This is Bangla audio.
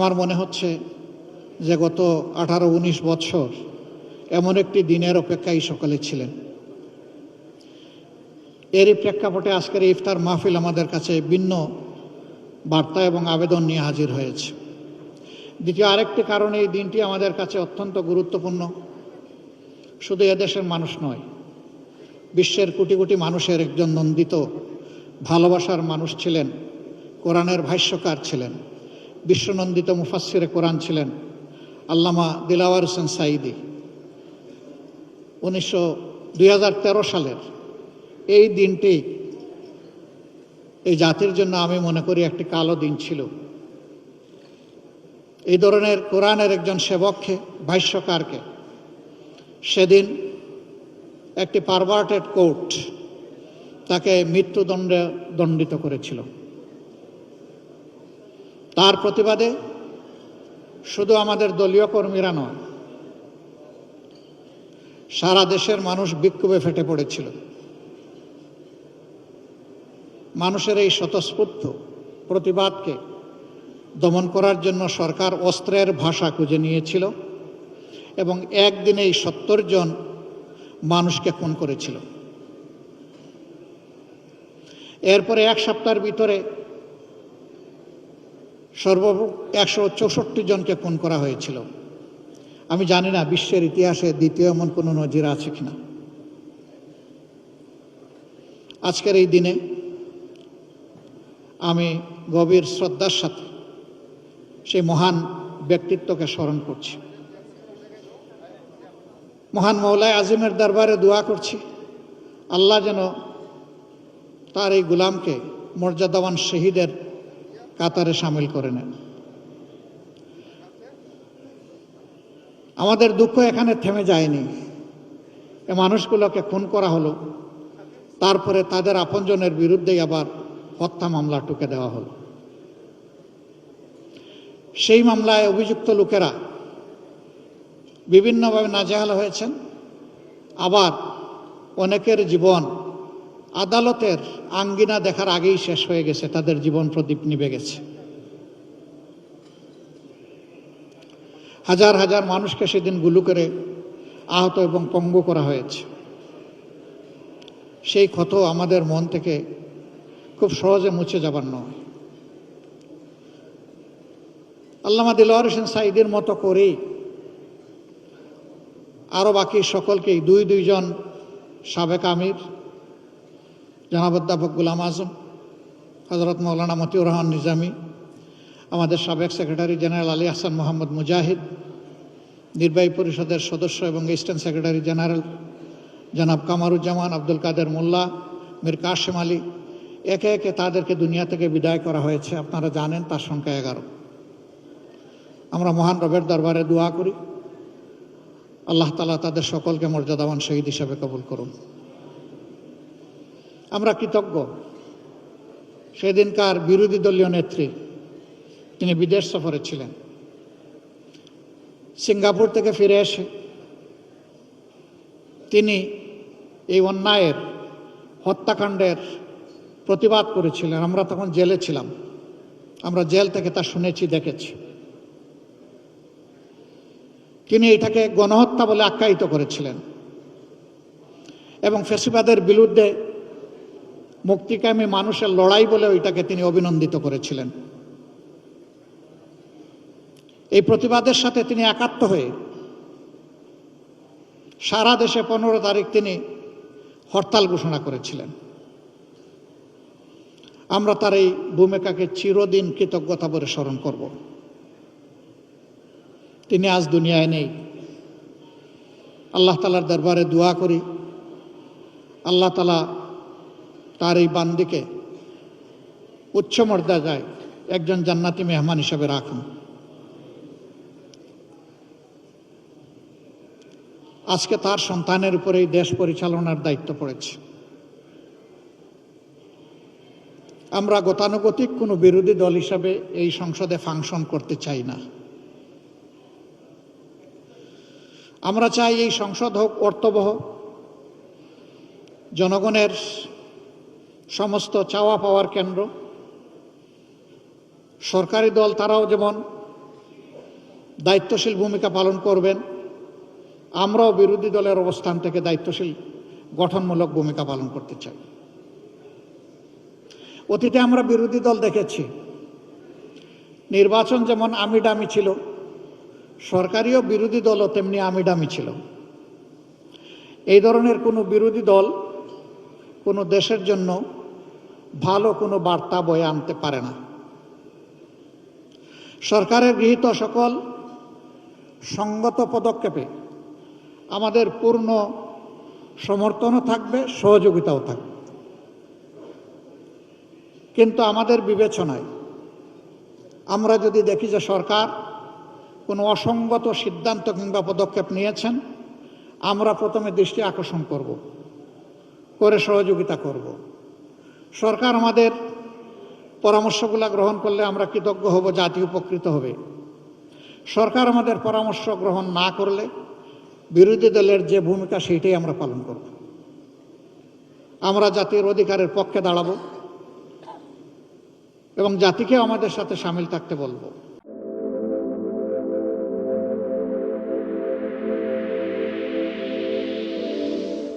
আমার মনে হচ্ছে যে গত 18-19 বছর এমন একটি দিনের অপেক্ষায় সকলে ছিলেন। এরই প্রেক্ষাপটে আজকের ইফতার মাহফিল আমাদের কাছে ভিন্ন বার্তা এবং আবেদন নিয়ে হাজির হয়েছে। দ্বিতীয় আরেকটি কারণে এই দিনটি আমাদের কাছে অত্যন্ত গুরুত্বপূর্ণ। শুধু এদেশের মানুষ নয়, বিশ্বের কোটি কোটি মানুষের একজন নন্দিত ভালোবাসার মানুষ ছিলেন, কোরআনের ভাষ্যকার ছিলেন, বিশ্বনন্দিত মুফাসসিরে কোরআন ছিলেন আল্লামা দিলাওয়ার হোসেন সাঈদী। 2013 সালের এই দিনটি এই জাতির জন্য আমি মনে করি একটি কালো দিন ছিল। এই ধরনের কোরআনের একজন সেবককে, ভাষ্যকারকে সেদিন একটি পারভার্টেড কোর্ট তাকে মৃত্যুদণ্ডে দণ্ডিত করেছিল। তার প্রতিবাদে শুধু আমাদের দলীয় কর্মীরা নয়, সারা দেশের মানুষ বিক্ষোভে ফেটে পড়েছিল। মানুষের এই স্বতঃস্ফূর্ত প্রতিবাদকে দমন করার জন্য সরকার অস্ত্রের ভাষা খুঁজে নিয়েছিল এবং একদিনেই 70 জন মানুষকে খুন করেছিল। এরপরে এক সপ্তাহের ভিতরে সর্বমোট 164 জনকে খুন করা হয়েছিল। আমি জানি না বিশ্বের ইতিহাসে দ্বিতীয় এমন কোনো নজির আছে কিনা। আজকের এই দিনে আমি গভীর শ্রদ্ধার সাথে সেই মহান ব্যক্তিত্বকে স্মরণ করছি। মহান মওলায়ে আজিমের দরবারে দোয়া করছি, আল্লাহ যেন তার এই গোলামকে মর্যাদাবান শহীদের কাতারে সামিল করে নেন। আমাদের দুঃখ এখানে থেমে যায়নি। এ মানুষগুলোকে খুন করা হলো, তারপরে তাদের আপনজনের বিরুদ্ধেই আবার হত্যা মামলা টুকে দেওয়া হলো। সেই মামলায় অভিযুক্ত লোকেরা বিভিন্নভাবে নাজেহাল হয়েছেন, আবার অনেকের জীবন আদালতের আঙ্গিনা দেখার আগেই শেষ হয়ে গেছে, তাদের জীবন প্রদীপ নিভে গেছে। হাজার হাজার মানুষকে সেদিন গুলি করে আহত এবং পঙ্গু করা হয়েছে। সেই ক্ষত আমাদের মন থেকে খুব সহজে মুছে যাবার নয়। আল্লামা দিলওয়ার হোসেন সাঈদীর মতো করেই আরও বাকি সকলকেই দুইজন সাবেক আমির জনাব অধ্যাপক গোলাম আজম, হযরত মাওলানা মতিউর রহমান নিজামী, আমাদের সাবেক সেক্রেটারি জেনারেল আলী আহসান মোহাম্মদ মুজাহিদ, নির্বাহী পরিষদের সদস্য এবং ইস্টার্ন সেক্রেটারি জেনারেল জনাব কামারুজ্জামান, আব্দুল কাদের মোল্লা, মীর কাশেম আলী, একে একে তাদেরকে দুনিয়া থেকে বিদায় করা হয়েছে। আপনারা জানেন তার সংখ্যা 11। আমরা মহান রবের দরবারে দোয়া করি, আল্লাহ তাআলা তাদের সকলকে মর্যাদাবান শহীদ হিসাবে কবুল করুন। আমরা কৃতজ্ঞ সেদিনকার বিরোধী দলীয় নেত্রী, তিনি বিদেশ সফরে ছিলেন। সিঙ্গাপুর থেকে ফিরে এসে তিনি এই অন্যায়ের, হত্যাকাণ্ডের প্রতিবাদ করেছিলেন। আমরা তখন জেলে ছিলাম, আমরা জেল থেকে তা শুনেছি, দেখেছি। তিনি এটাকে গণহত্যা বলে আখ্যায়িত করেছিলেন এবং ফ্যাসিবাদের বিরুদ্ধে মুক্তিকামী মানুষের লড়াই বলে এটাকে তিনি অভিনন্দিত করেছিলেন। এই প্রতিবাদের সাথে তিনি একাত্ম হয়ে সারা দেশে 15 তারিখ তিনি হরতাল ঘোষণা করেছিলেন। আমরা তার এই ভূমিকাকে চিরদিন কৃতজ্ঞতা ভরে স্মরণ করব। তিনি আজ দুনিয়ায় নেই। আল্লাহ তাআলার দরবারে দোয়া করি, আল্লাহ তাআলা তার এই বান্দিকে উচ্চ মর্যাদায় একজন জান্নাতি মেহমান হিসেবে রাখুন। আজকে তার সন্তানের উপরে এই দেশ পরিচালনার দায়িত্ব পড়েছে। আমরা গতানুগতিক কোনো বিরোধী দল হিসাবে এই সংসদে ফাংশন করতে চাই না। আমরা চাই এই সংসদ হোক অর্থবহ, জনগণের সমস্ত চাওয়া পাওয়ার কেন্দ্র। সরকারি দল তারাও যেমন দায়িত্বশীল ভূমিকা পালন করবেন। আমরাও বিরোধী দলের অবস্থান থেকে দায়িত্বশীল গঠনমূলক ভূমিকা পালন করতে চাই। অতীতে আমরা বিরোধী দল দেখেছি, নির্বাচন যেমন আমিডামি ছিল, সরকারিও বিরোধী দলও তেমনি আমিডামি ছিল। এই ধরনের কোনো বিরোধী দল কোনো দেশের জন্য ভালো কোনো বার্তা বয়ে আনতে পারে না। সরকারের গৃহীত সকল সঙ্গত পদক্ষেপে আমাদের পূর্ণ সমর্থনও থাকবে, সহযোগিতাও থাকবে। কিন্তু আমাদের বিবেচনায় আমরা যদি দেখি যে সরকার কোনো অসঙ্গত সিদ্ধান্ত কিংবা পদক্ষেপ নিয়েছেন, আমরা প্রথমে দৃষ্টি আকর্ষণ করে সহযোগিতা করব। সরকার আমাদের পরামর্শগুলো গ্রহণ করলে আমরা কৃতজ্ঞ হব, জাতি উপকৃত হবে। সরকার আমাদের পরামর্শ গ্রহণ না করলে বিরোধী দলের যে ভূমিকা সেইটাই আমরা পালন করব। আমরা জাতির অধিকারের পক্ষে দাঁড়াবো এবং জাতিকেও আমাদের সাথে সামিল থাকতে বলবো।